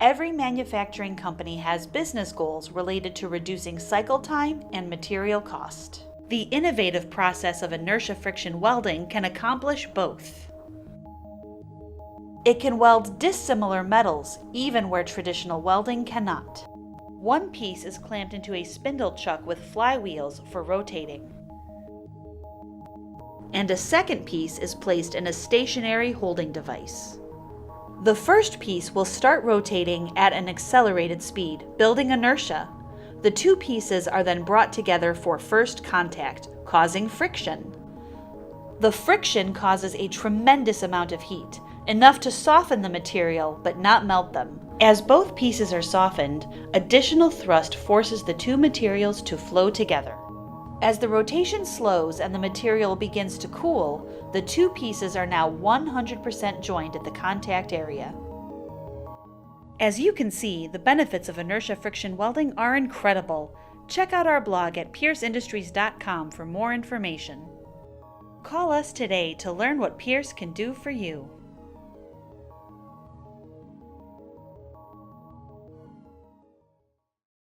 Every manufacturing company has business goals related to reducing cycle time and material cost. The innovative process of inertia friction welding can accomplish both. It can weld dissimilar metals, even where traditional welding cannot. One piece is clamped into a spindle chuck with flywheels for rotating, and a second piece is placed in a stationary holding device. The first piece will start rotating at an accelerated speed, building inertia. The two pieces are then brought together for first contact, causing friction. The friction causes a tremendous amount of heat, enough to soften the material but not melt them. As both pieces are softened, additional thrust forces the two materials to flow together. As the rotation slows and the material begins to cool, the two pieces are now 100% joined at the contact area. As you can see, the benefits of inertia friction welding are incredible. Check out our blog at pierceindustries.com for more information. Call us today to learn what Pierce can do for you.